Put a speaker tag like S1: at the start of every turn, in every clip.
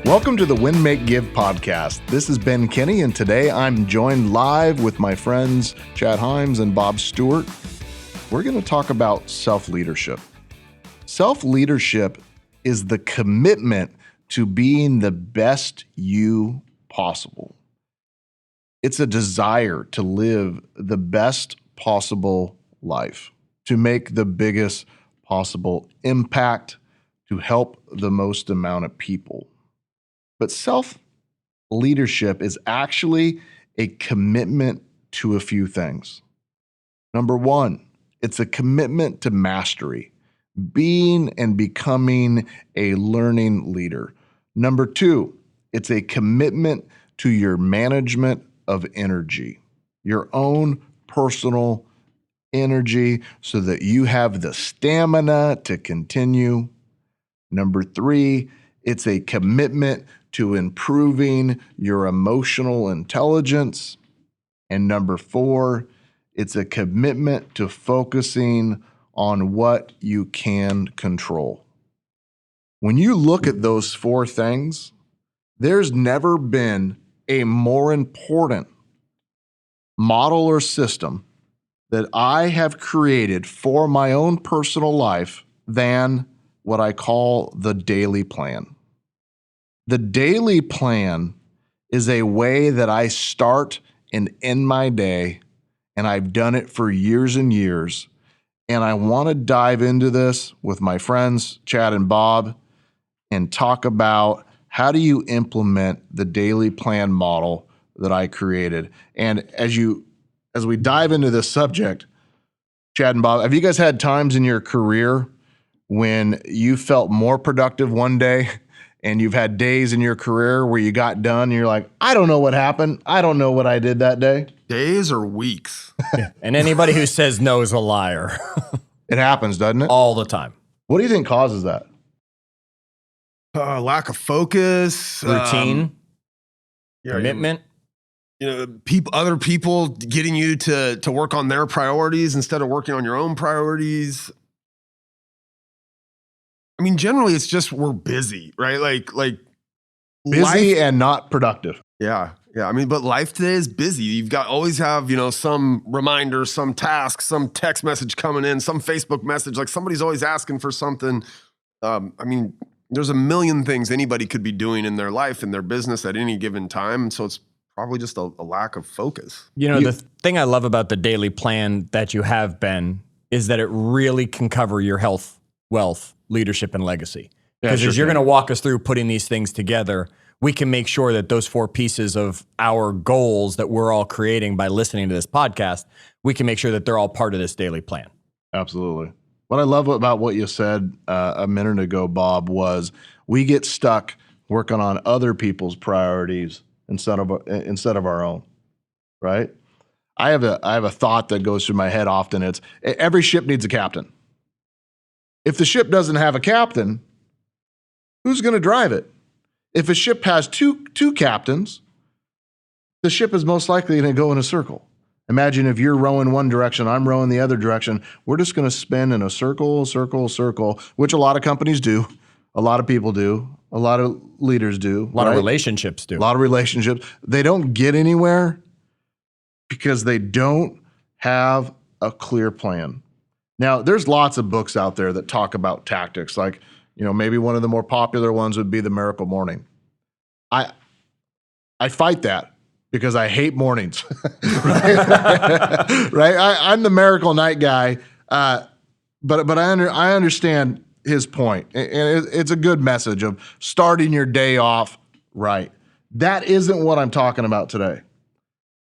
S1: Welcome to the Win, Make, Give podcast. This is Ben Kinney, and today I'm joined live with my friends Chad Hyams and Bob Stewart. We're going to talk about self-leadership. Self-leadership is the commitment to being the best you possible. It's a desire to live the best possible life, to make the biggest possible impact, to help the most amount of people. But self-leadership is actually a commitment to a few things. Number one, it's a commitment to mastery, being and becoming a learning leader. Number two, it's a commitment to your management of energy, your own personal energy, so that you have the stamina to continue. Number three, it's a commitment to improving your emotional intelligence. And number four, it's a commitment to focusing on what you can control. When you look at those four things, there's never been a more important model or system that I have created for my own personal life than what I call the daily plan. The daily plan is a way that I start and end my day, and I've done it for years and years. And I want to dive into this with my friends, Chad and Bob, and talk about how do you implement the daily plan model that I created. And as we dive into this subject, Chad and Bob, have you guys had times in your career when you felt more productive one day, and you've had days in your career where you got done and you're like, I don't know what happened. I don't know what I did that day?
S2: Days or weeks?
S3: Yeah. And anybody who says no is a liar.
S1: It happens, doesn't it?
S3: All the time.
S1: What do you think causes that?
S2: Lack of focus,
S3: Routine, commitment.
S2: Other people getting you to work on their priorities instead of working on your own priorities. I mean, generally, it's just we're busy, right? Like
S1: Busy
S2: life,
S1: and not productive.
S2: Yeah. I mean, but life today is busy. You've always have some reminder, some task, some text message coming in, some Facebook message. Like somebody's always asking for something. I mean, there's a million things anybody could be doing in their life, in their business at any given time. So it's probably just a lack of focus.
S3: The thing I love about the daily plan that you have, Ben, is that it really can cover your health, wealth, leadership, and legacy. Because as you're going to walk us through putting these things together, we can make sure that those four pieces of our goals that we're all creating by listening to this podcast, we can make sure that they're all part of this daily plan.
S1: Absolutely. What I love about what you said a minute ago, Bob, was we get stuck working on other people's priorities instead of our own, right? I have a thought that goes through my head often. It's every ship needs a captain. If the ship doesn't have a captain, who's going to drive it? If a ship has two captains, the ship is most likely going to go in a circle. Imagine if you're rowing one direction, I'm rowing the other direction. We're just going to spin in a circle, which a lot of companies do. A lot of people do. A lot of leaders do.
S3: A lot of relationships do.
S1: A lot of relationships. They don't get anywhere because they don't have a clear plan. Now, there's lots of books out there that talk about tactics. Like, maybe one of the more popular ones would be The Miracle Morning. I fight that because I hate mornings. Right? I'm the Miracle Night guy, but I understand his point, and it's a good message of starting your day off right. That isn't what I'm talking about today.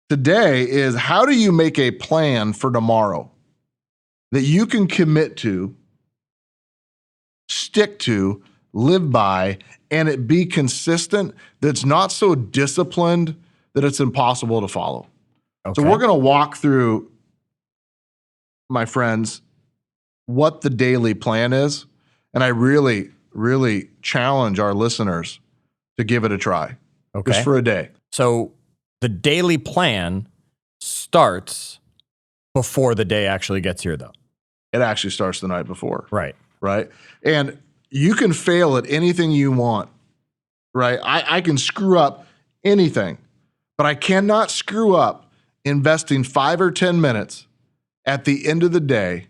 S1: Today is how do you make a plan for tomorrow that you can commit to, stick to, live by, and it be consistent, that's not so disciplined that it's impossible to follow. Okay. So we're going to walk through, my friends, what the daily plan is, and I really, really challenge our listeners to give it a try, just for a day.
S3: So the daily plan starts before the day actually gets here, though.
S1: It actually starts the night before.
S3: Right.
S1: And you can fail at anything you want right? I can screw up anything, but I cannot screw up investing 5 or 10 minutes at the end of the day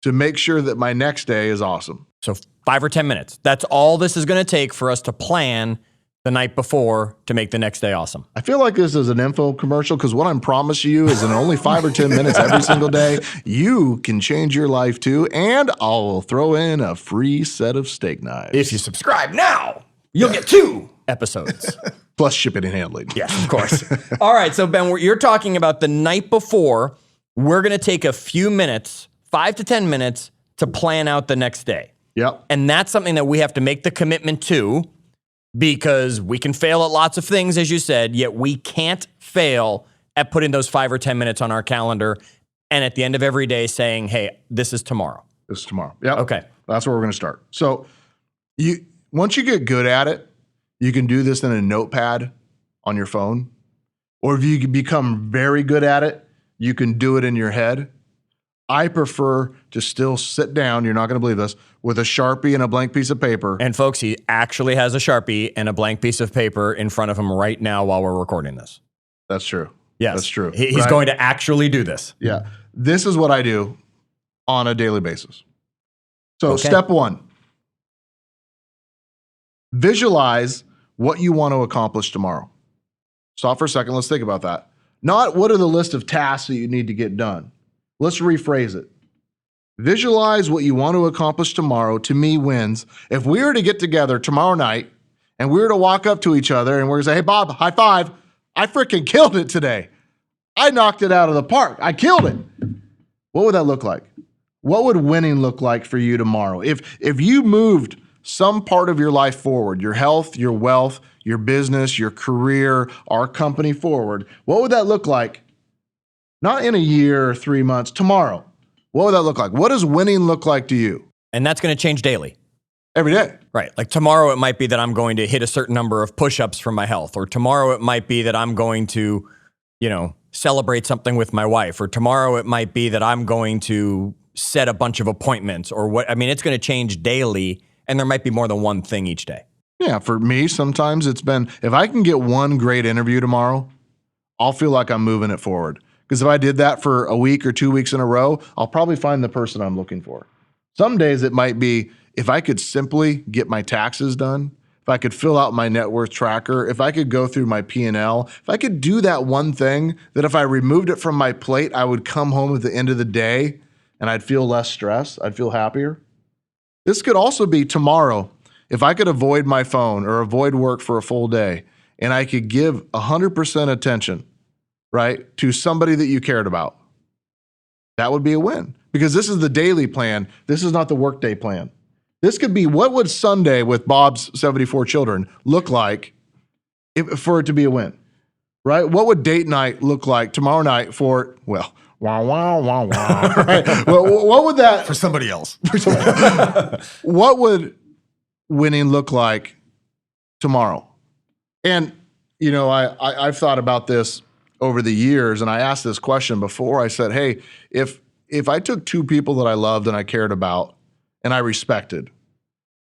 S1: to make sure that my next day is awesome.
S3: So 5 or 10 minutes. That's all this is going to take for us to plan the night before to make the next day awesome.
S1: I feel like this is an info commercial because what I'm promising you is in only 5 or 10 minutes every single day, you can change your life too. And I'll throw in a free set of steak knives.
S3: If you subscribe now, you'll get 2 episodes.
S1: Plus shipping and handling.
S3: Yes, of course. All right. So Ben, you're talking about the night before. We're going to take a few minutes, 5 to 10 minutes to plan out the next day.
S1: Yep.
S3: And that's something that we have to make the commitment to, because we can fail at lots of things, as you said, yet we can't fail at putting those 5 or 10 minutes on our calendar and at the end of every day saying, hey, this is tomorrow.
S1: This is tomorrow. Yep.
S3: Okay.
S1: That's where we're going to start. So once you get good at it, you can do this in a notepad on your phone. Or if you become very good at it, you can do it in your head. I prefer to still sit down, you're not going to believe this, with a Sharpie and a blank piece of paper.
S3: And folks, he actually has a Sharpie and a blank piece of paper in front of him right now while we're recording this.
S1: That's true.
S3: Yes.
S1: That's true.
S3: He's going to actually do this.
S1: Yeah. This is what I do on a daily basis. So
S3: Okay.
S1: Step 1, visualize what you want to accomplish tomorrow. Stop for a second. Let's think about that. Not what are the list of tasks that you need to get done. Let's rephrase it. Visualize what you want to accomplish tomorrow, to me, wins. If we were to get together tomorrow night and we were to walk up to each other and we're going to say, hey, Bob, high five. I freaking killed it today. I knocked it out of the park. I killed it. What would that look like? What would winning look like for you tomorrow? If you moved some part of your life forward, your health, your wealth, your business, your career, our company forward, what would that look like? Not in a year or 3 months, tomorrow. What would that look like? What does winning look like to you?
S3: And that's going to change daily.
S1: Every day.
S3: Right. Like tomorrow, it might be that I'm going to hit a certain number of push-ups for my health. Or tomorrow, it might be that I'm going to, celebrate something with my wife. Or tomorrow, it might be that I'm going to set a bunch of appointments or what. I mean, it's going to change daily, and there might be more than one thing each day.
S1: Yeah, for me, sometimes it's been, if I can get one great interview tomorrow, I'll feel like I'm moving it forward. Because if I did that for a week or 2 weeks in a row, I'll probably find the person I'm looking for. Some days it might be, if I could simply get my taxes done, if I could fill out my net worth tracker, if I could go through my P&L, if I could do that one thing that if I removed it from my plate, I would come home at the end of the day and I'd feel less stressed, I'd feel happier. This could also be tomorrow. If I could avoid my phone or avoid work for a full day and I could give 100% attention, right, to somebody that you cared about, that would be a win. Because this is the daily plan. This is not the workday plan. This could be, what would Sunday with Bob's 74 children look like for it to be a win, right? What would date night look like tomorrow night for, well, wow, wow, wow, wow. Right? Well, what would that?
S2: For somebody else.
S1: What would winning look like tomorrow? And, I've thought about this over the years, and I asked this question before. I said, hey, if I took 2 people that I loved and I cared about and I respected,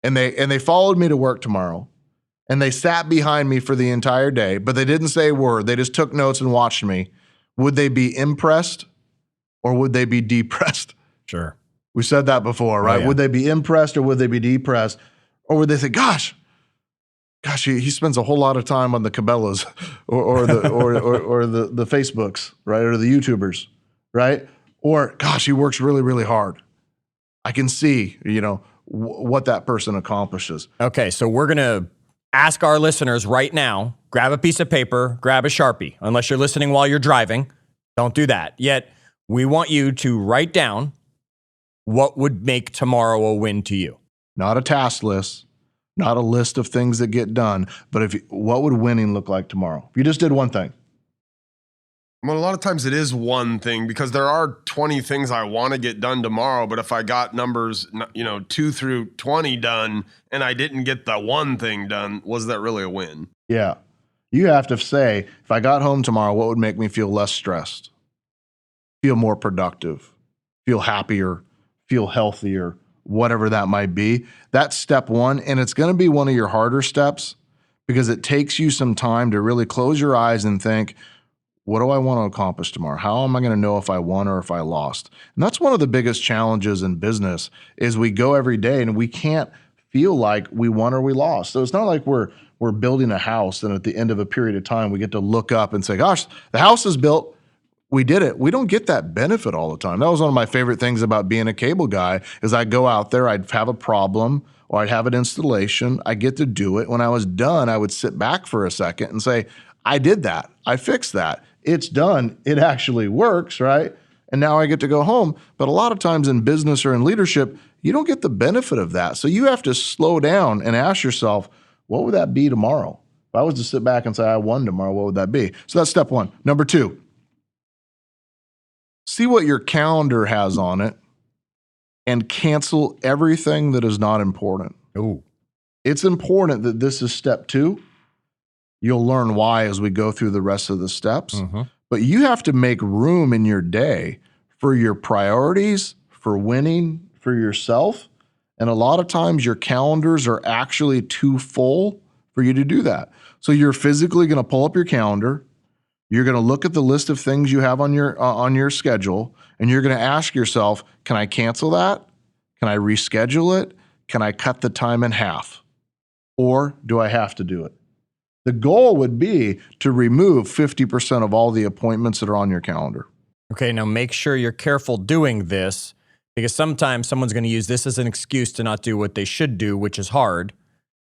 S1: and they followed me to work tomorrow, and they sat behind me for the entire day, but they didn't say a word, they just took notes and watched me, would they be impressed or would they be depressed?
S3: Sure.
S1: We said that before, right?
S3: Oh, yeah.
S1: Would they be impressed or would they be depressed? Or would they say, gosh, he spends a whole lot of time on the Cabela's or the Facebooks, right? Or the YouTubers, right? Or, gosh, he works really, really hard. I can see, what that person accomplishes.
S3: Okay, so we're going to ask our listeners right now, grab a piece of paper, grab a Sharpie. Unless you're listening while you're driving, don't do that. Yet, we want you to write down what would make tomorrow a win to you.
S1: Not a task list, not a list of things that get done, but what would winning look like tomorrow? If you just did one thing.
S2: Well, a lot of times it is one thing because there are 20 things I want to get done tomorrow. But if I got numbers, 2 through 20 done and I didn't get the one thing done, was that really a win?
S1: Yeah. You have to say, if I got home tomorrow, what would make me feel less stressed, feel more productive, feel happier, feel healthier? whatever that might be. That's step one. And it's going to be one of your harder steps because it takes you some time to really close your eyes and think, what do I want to accomplish tomorrow? How am I going to know if I won or if I lost? And that's one of the biggest challenges in business is we go every day and we can't feel like we won or we lost. So it's not like we're building a house and at the end of a period of time, we get to look up and say, gosh, the house is built. We did it. We don't get that benefit all the time. That was one of my favorite things about being a cable guy is I'd go out there, I'd have a problem or I'd have an installation. I get to do it. When I was done, I would sit back for a second and say, I did that. I fixed that. It's done. It actually works, right? And now I get to go home. But a lot of times in business or in leadership, you don't get the benefit of that. So you have to slow down and ask yourself, what would that be tomorrow? If I was to sit back and say I won tomorrow, what would that be? So that's step one. Number two, see what your calendar has on it and cancel everything that is not important.
S3: Ooh.
S1: It's important that this is step two. You'll learn why as we go through the rest of the steps. Mm-hmm. But you have to make room in your day for your priorities, for winning, for yourself. And a lot of times your calendars are actually too full for you to do that. So you're physically going to pull up your calendar. You're going to look at the list of things you have on your schedule, and you're going to ask yourself, can I cancel that? Can I reschedule it? Can I cut the time in half? Or do I have to do it? The goal would be to remove 50% of all the appointments that are on your calendar.
S3: Okay, now make sure you're careful doing this because sometimes someone's going to use this as an excuse to not do what they should do, which is hard,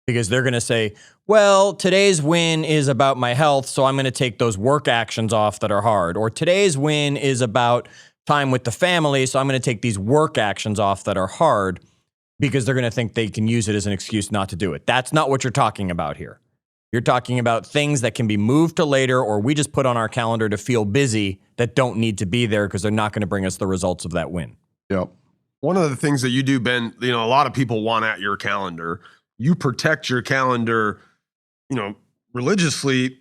S3: because they're going to say, well, today's win is about my health, so I'm going to take those work actions off that are hard. Or today's win is about time with the family, so I'm going to take these work actions off that are hard because they're going to think they can use it as an excuse not to do it. That's not what you're talking about here. You're talking about things that can be moved to later or we just put on our calendar to feel busy that don't need to be there because they're not going to bring us the results of that win.
S1: Yep.
S2: One of the things that you do, Ben, a lot of people want at your calendar. You protect your calendar, religiously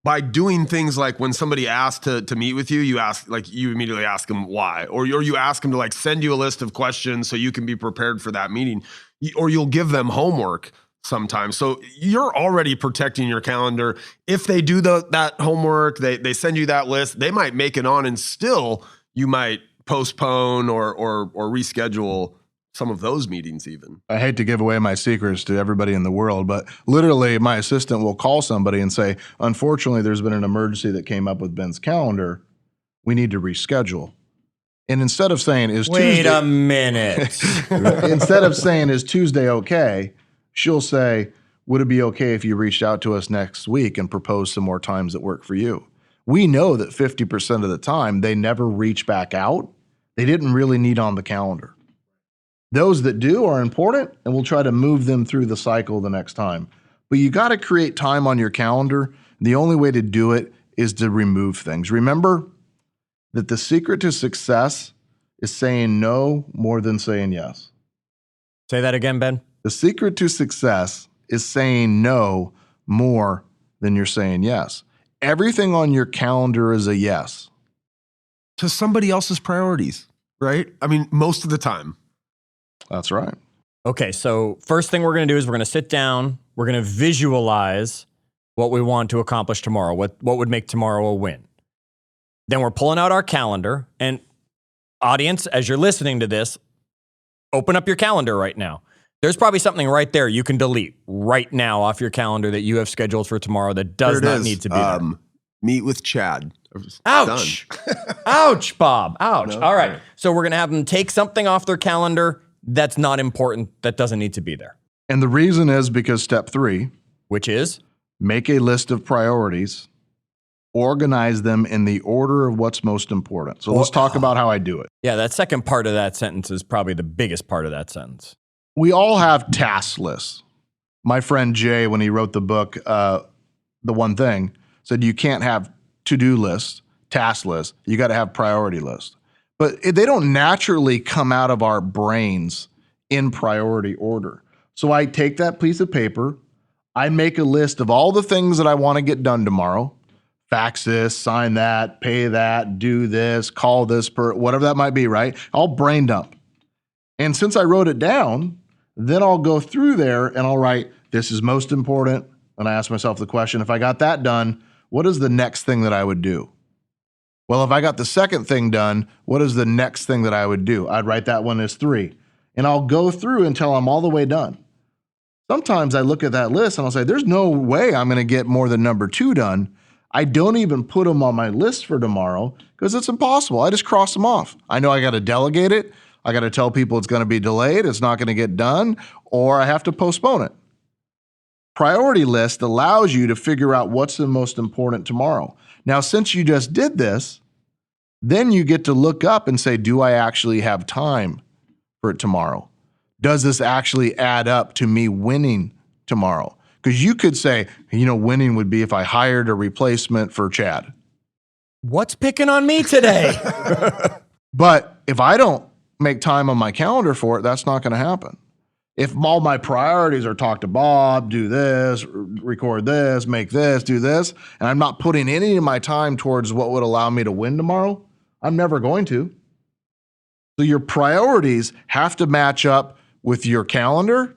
S2: by doing things like when somebody asks to meet with you, you immediately ask them why, or you ask them to send you a list of questions so you can be prepared for that meeting, or you'll give them homework sometimes. So you're already protecting your calendar. If they do that homework, they send you that list, they might make it on and still you might postpone or reschedule some of those meetings even.
S1: I hate to give away my secrets to everybody in the world, but literally my assistant will call somebody and say, unfortunately, there's been an emergency that came up with Ben's calendar. We need to reschedule. And instead of saying,
S3: Wait a minute.
S1: Instead of saying, is Tuesday okay? She'll say, would it be okay if you reached out to us next week and proposed some more times that work for you? We know that 50% of the time they never reach back out. They didn't really need on the calendar. Those that do are important, and we'll try to move them through the cycle the next time. But you got to create time on your calendar. The only way to do it is to remove things. Remember that the secret to success is saying no more than saying yes.
S3: Say that again, Ben.
S1: The secret to success is saying no more than you're saying yes. Everything on your calendar is a yes.
S2: To somebody else's priorities, right? I mean, most of the time.
S1: That's right.
S3: Okay, so first thing we're going to do is we're going to sit down. We're going to visualize what we want to accomplish tomorrow, what would make tomorrow a win. Then we're pulling out our calendar. And audience, as you're listening to this, open up your calendar right now. There's probably something right there you can delete right now off your calendar that you have scheduled for tomorrow that does not need to be there.
S2: Meet with Chad.
S3: Ouch. Ouch, Bob. Ouch.
S2: No,
S3: all right. So we're going to have them take something off their calendar that's not important, that doesn't need to be there.
S1: And the reason is because step 3,
S3: which is
S1: make a list of priorities, organize them in the order of what's most important. So let's talk about how I do it.
S3: Yeah, that second part of that sentence is probably the biggest part of that sentence.
S1: We all have task lists. My friend Jay, when he wrote the book, The One Thing, said you can't have to-do lists, task lists. You got to have priority lists. But they don't naturally come out of our brains in priority order. So I take that piece of paper, I make a list of all the things that I want to get done tomorrow. Fax this, sign that, pay that, do this, call this, whatever that might be, right? I'll brain dump. And since I wrote it down, then I'll go through there and I'll write, this is most important. And I ask myself the question, if I got that done, what is the next thing that I would do? Well, if I got the second thing done, what is the next thing that I would do? I'd write that one as 3. And I'll go through until I'm all the way done. Sometimes I look at that list and I'll say, there's no way I'm going to get more than number 2 done. I don't even put them on my list for tomorrow because it's impossible. I just cross them off. I know I got to delegate it. I got to tell people it's going to be delayed. It's not going to get done, or I have to postpone it. Priority list allows you to figure out what's the most important tomorrow. Now, since you just did this, then you get to look up and say, do I actually have time for it tomorrow? Does this actually add up to me winning tomorrow? Because you could say, winning would be if I hired a replacement for Chad.
S3: What's picking on me today?
S1: But if I don't make time on my calendar for it, that's not going to happen. If all my priorities are talk to Bob, do this, record this, make this, do this, and I'm not putting any of my time towards what would allow me to win tomorrow, I'm never going to. So your priorities have to match up with your calendar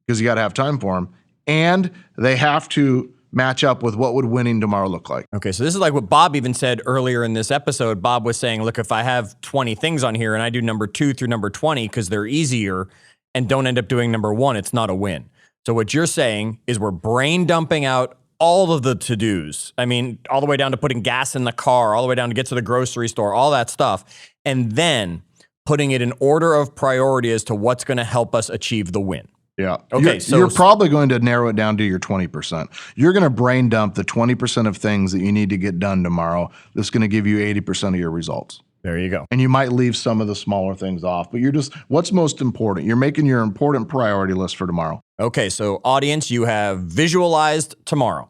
S1: because you got to have time for them, and they have to match up with what would winning tomorrow look like.
S3: Okay, so this is like what Bob even said earlier in this episode. Bob was saying, look, if I have 20 things on here and I do number 2 through number 20 because they're easier and don't end up doing number 1, it's not a win. So what you're saying is we're brain dumping out all of the to-dos. I mean, all the way down to putting gas in the car, all the way down to get to the grocery store, all that stuff, and then putting it in order of priority as to what's going to help us achieve the win.
S1: Yeah.
S3: Okay.
S1: You're probably going to narrow it down to your 20%. You're going to brain dump the 20% of things that you need to get done tomorrow. That's going to give you 80% of your results.
S3: There you go.
S1: And you might leave some of the smaller things off, but what's most important? You're making your important priority list for tomorrow.
S3: Okay. So audience, you have visualized tomorrow.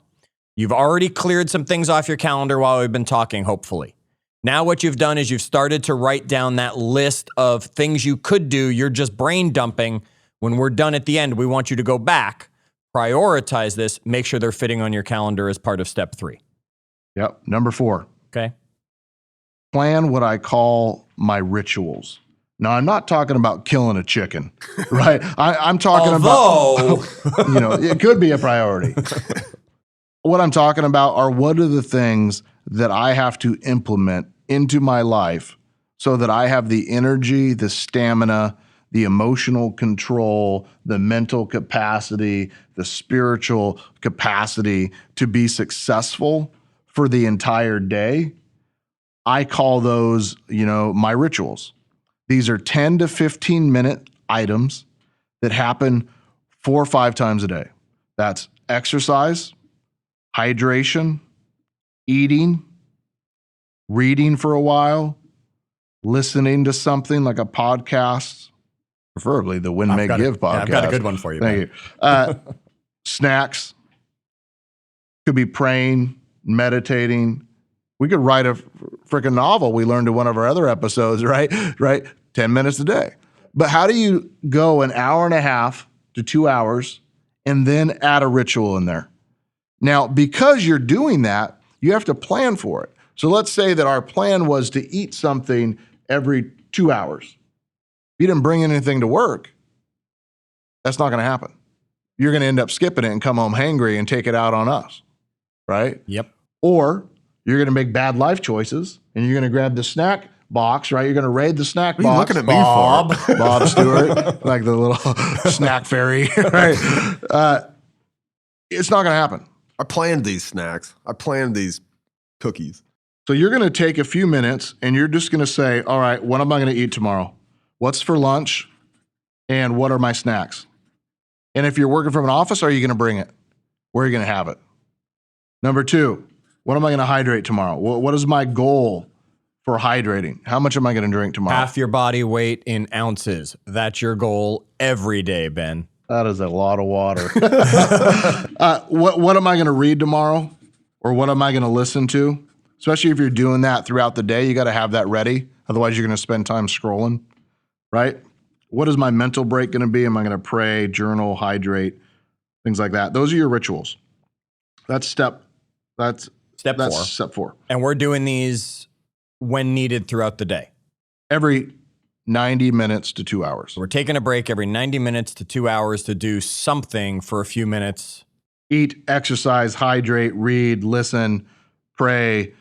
S3: You've already cleared some things off your calendar while we've been talking, hopefully. Now what you've done is you've started to write down that list of things you could do. You're just brain dumping. When we're done at the end, we want you to go back, prioritize this, make sure they're fitting on your calendar as part of step 3.
S1: Yep. Number 4.
S3: Okay.
S1: Plan what I call my rituals. Now, I'm not talking about killing a chicken, right? I'm talking about, it could be a priority. What I'm talking about are what are the things that I have to implement into my life so that I have the energy, the stamina, the emotional control, the mental capacity, the spiritual capacity to be successful for the entire day. I call those, my rituals. These are 10 to 15 minute items that happen 4 or 5 times a day. That's exercise, hydration, eating, reading for a while, listening to something like a podcast, preferably the Win, Make, Give podcast.
S3: Yeah, I've got a good one for you.
S1: Thank you. Snacks. Could be praying, meditating. We could write a freaking novel we learned in one of our other episodes, right? 10 minutes a day. But how do you go an hour and a half to 2 hours and then add a ritual in there? Now, because you're doing that, you have to plan for it. So let's say that our plan was to eat something every 2 hours. If you didn't bring anything to work, that's not going to happen. You're going to end up skipping it and come home hangry and take it out on us, right?
S3: Yep.
S1: Or you're going to make bad life choices and you're going to grab the snack box, right? You're going to raid the snack box.
S2: What are you looking at me for?
S1: Bob Stewart, like the little snack fairy, right? It's not going to happen.
S2: I planned these snacks. I planned these cookies.
S1: So you're going to take a few minutes and you're just going to say, all right, what am I going to eat tomorrow? What's for lunch? And what are my snacks? And if you're working from an office, are you going to bring it? Where are you going to have it? Number 2, what am I going to hydrate tomorrow? What is my goal for hydrating? How much am I going to drink tomorrow?
S3: Half your body weight in ounces. That's your goal every day, Ben.
S1: That is a lot of water. What am I going to read tomorrow? Or what am I going to listen to? Especially if you're doing that throughout the day, you got to have that ready. Otherwise, you're going to spend time scrolling, right? What is my mental break going to be? Am I going to pray, journal, hydrate, things like that? Those are your rituals. That's step 4.
S3: Step 4. And we're doing these when needed throughout the day.
S1: Every 90 minutes to 2 hours.
S3: We're taking a break every 90 minutes to 2 hours to do something for a few minutes.
S1: Eat, exercise, hydrate, read, listen, pray,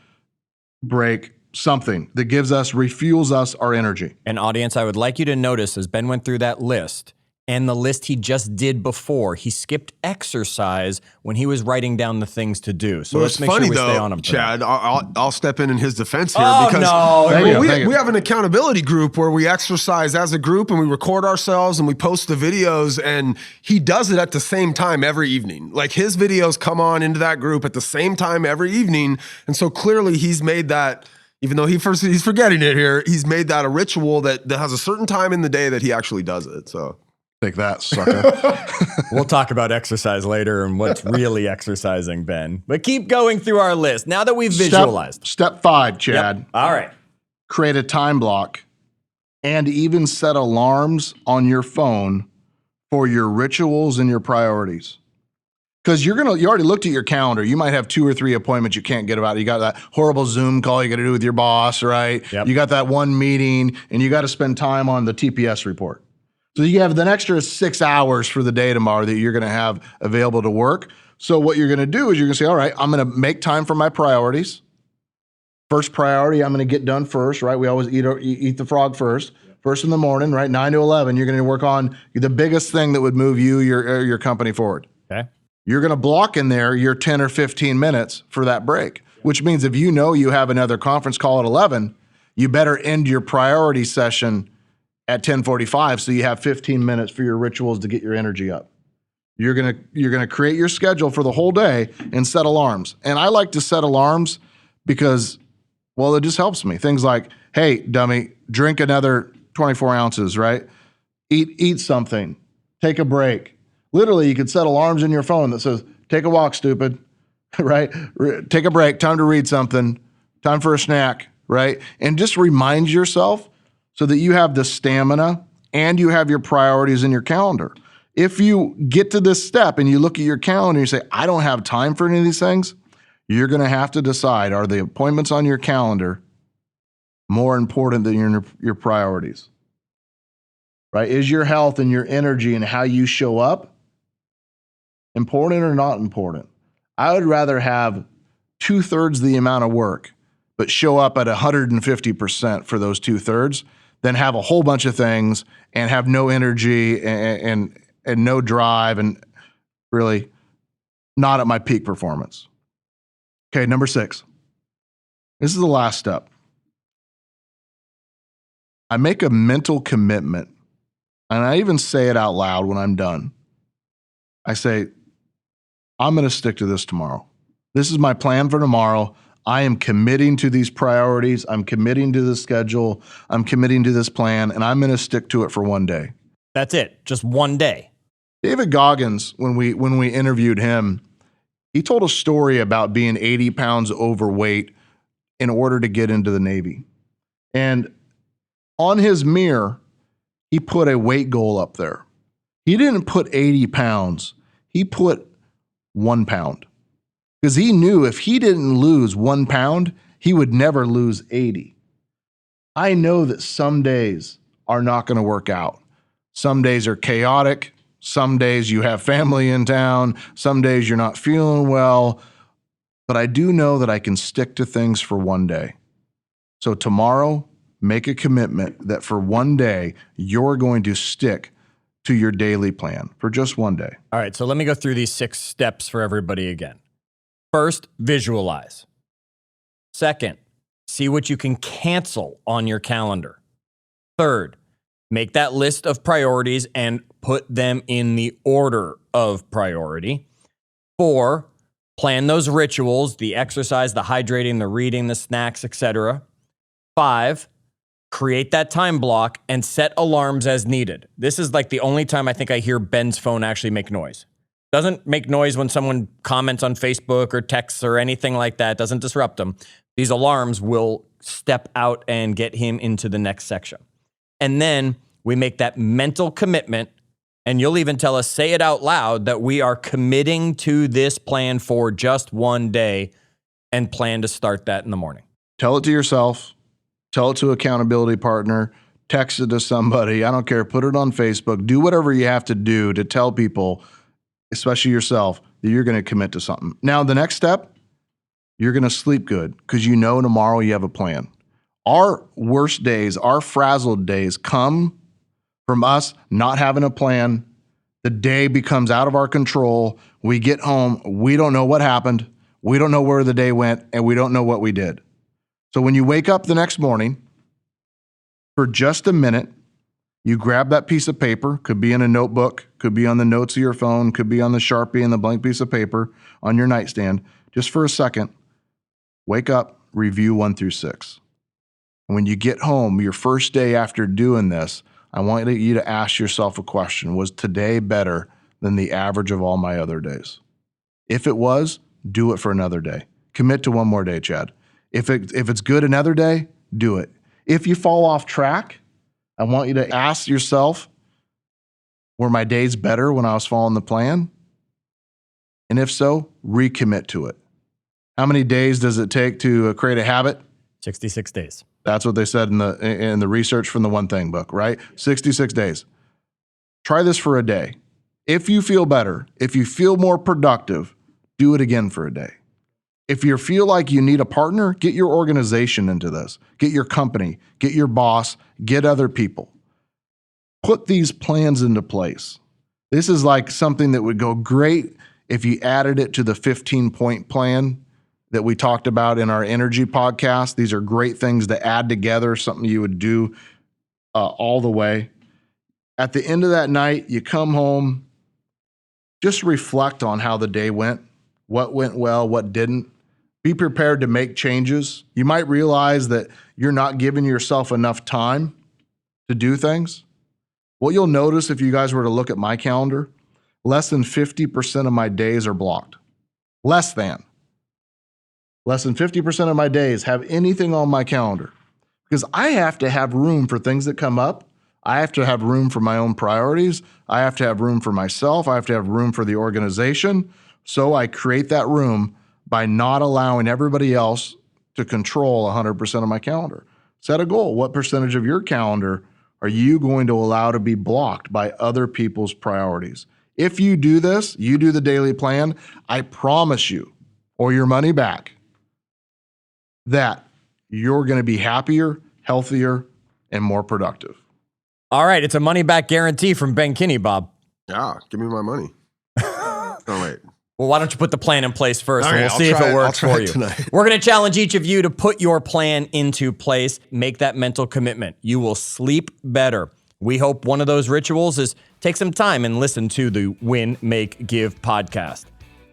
S1: break, something that refuels us our energy.
S3: And audience, I would like you to notice as Ben went through that list and the list he just did before, he skipped exercise when he was writing down the things to do. So let's make sure we stay on him.
S2: Chad, I'll step in his defense here
S3: because
S2: we have an accountability group where we exercise as a group and we record ourselves and we post the videos, and he does it at the same time every evening. Like his videos come on into that group at the same time every evening. And so clearly he's made that, even though he's forgetting it here, he's made that a ritual that has a certain time in the day that he actually does it. So
S1: take that, sucker.
S3: We'll talk about exercise later and what's really exercising, Ben. But keep going through our list now that we've visualized.
S1: Step 5, Chad.
S3: Yep. All right.
S1: Create a time block and even set alarms on your phone for your rituals and your priorities. Because you already looked at your calendar. You might have 2 or 3 appointments you can't get about. You got that horrible Zoom call you got to do with your boss, right?
S3: Yep.
S1: You got that one meeting, and you got to spend time on the TPS report. So you have an extra 6 hours for the day tomorrow that you're going to have available to work. So what you're going to do is you're going to say, all right, I'm going to make time for my priorities. First priority, I'm going to get done first, right? We always eat the frog first. First in the morning, right? 9 to 11, you're going to work on the biggest thing that would move your company forward.
S3: Okay.
S1: You're going to block in there your 10 or 15 minutes for that break, which means if you know you have another conference call at 11, you better end your priority session at 10:45 so you have 15 minutes for your rituals to get your energy up. You're going to create your schedule for the whole day and set alarms. And I like to set alarms because, well, it just helps me. Things like, hey, dummy, drink another 24 ounces, right? Eat something. Take a break. Literally, you could set alarms in your phone that says, take a walk, stupid, right? Take a break, time to read something, time for a snack, right? And just remind yourself so that you have the stamina and you have your priorities in your calendar. If you get to this step and you look at your calendar and you say, I don't have time for any of these things, you're going to have to decide, are the appointments on your calendar more important than your priorities? Right? Is your health and your energy and how you show up important or not important? I would rather have 2/3 the amount of work, but show up at 150% for those 2/3 than have a whole bunch of things and have no energy and no drive and really not at my peak performance. Okay, number 6. This is the last step. I make a mental commitment, and I even say it out loud when I'm done. I say, I'm going to stick to this tomorrow. This is my plan for tomorrow. I am committing to these priorities. I'm committing to this schedule. I'm committing to this plan, and I'm going to stick to it for one day.
S3: That's it. Just one day.
S1: David Goggins, when we interviewed him, he told a story about being 80 pounds overweight in order to get into the Navy. And on his mirror, he put a weight goal up there. He didn't put 80 pounds. He put 1 pound. Because he knew if he didn't lose 1 pound, he would never lose 80. I know that some days are not going to work out. Some days are chaotic. Some days you have family in town. Some days you're not feeling well. But I do know that I can stick to things for one day. So tomorrow, make a commitment that for one day, you're going to stick to your daily plan for just one day.
S3: All right, so let me go through these 6 steps for everybody again. First, visualize. Second, see what you can cancel on your calendar. Third, make that list of priorities and put them in the order of priority. 4, plan those rituals, the exercise, the hydrating, the reading, the snacks, etc. 5, create that time block and set alarms as needed. This is like the only time I think I hear Ben's phone actually make noise. Doesn't make noise when someone comments on Facebook or texts or anything like that. Doesn't disrupt them. These alarms will step out and get him into the next section. And then we make that mental commitment, and you'll even tell us, say it out loud, that we are committing to this plan for just one day and plan to start that in the morning.
S1: Tell it to yourself. Tell it to an accountability partner. text it to somebody. I don't care. Put it on Facebook. Do whatever you have to do to tell people, especially yourself, that you're going to commit to something. Now, the next step, you're going to sleep good because you know tomorrow you have a plan. Our worst days, our frazzled days come from us not having a plan. The day becomes out of our control. We get home. We don't know what happened. We don't know where the day went, and we don't know what we did. So when you wake up the next morning, for just a minute, you grab that piece of paper, could be in a notebook, could be on the notes of your phone, could be on the Sharpie and the blank piece of paper on your nightstand. Just for a second, wake up, review 1 through 6. And when you get home, your first day after doing this, I want you to ask yourself a question. Was today better than the average of all my other days? If it was, do it for another day. Commit to one more day, Chad. If it's good another day, do it. If you fall off track, I want you to ask yourself, were my days better when I was following the plan? And if so, recommit to it. How many days does it take to create a habit?
S3: 66 days.
S1: That's what they said in the research from the One Thing book, right? 66 days. Try this for a day. If you feel better, if you feel more productive, do it again for a day. If you feel like you need a partner, get your organization into this. Get your company, get your boss, get other people. Put these plans into place. This is like something that would go great if you added it to the 15-point plan that we talked about in our energy podcast. These are great things to add together, something you would do all the way. At the end of that night, you come home, just reflect on how the day went, what went well, what didn't. Be prepared to make changes. You might realize that you're not giving yourself enough time to do things. What you'll notice if you guys were to look at my calendar, less than 50% of my days are blocked. Less than 50% of my days have anything on my calendar because I have to have room for things that come up. I have to have room for my own priorities. I have to have room for myself. I have to have room for the organization. So I create that room by not allowing everybody else to control 100% of my calendar. Set a goal. What percentage of your calendar are you going to allow to be blocked by other people's priorities? If you do this, you do the daily plan, I promise you, or your money back, that you're going to be happier, healthier, and more productive.
S3: All right. It's a money back guarantee from Ben Kinney, Bob.
S2: Yeah, give me my money. Oh, wait.
S3: Well, why don't you put the plan in place first, and
S2: right,
S3: we'll see if it works for you.
S2: Tonight.
S3: We're going to challenge each of you to put your plan into place. Make that mental commitment. You will sleep better. We hope one of those rituals is take some time and listen to the Win, Make, Give podcast.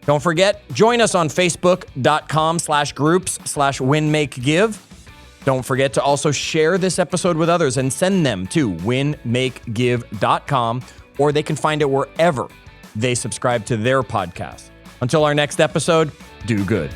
S3: Don't forget, join us on Facebook.com/groups/WinMakeGive. Don't forget to also share this episode with others and send them to winmakegive.com, or they can find it wherever they subscribe to their podcast. Until our next episode, do good.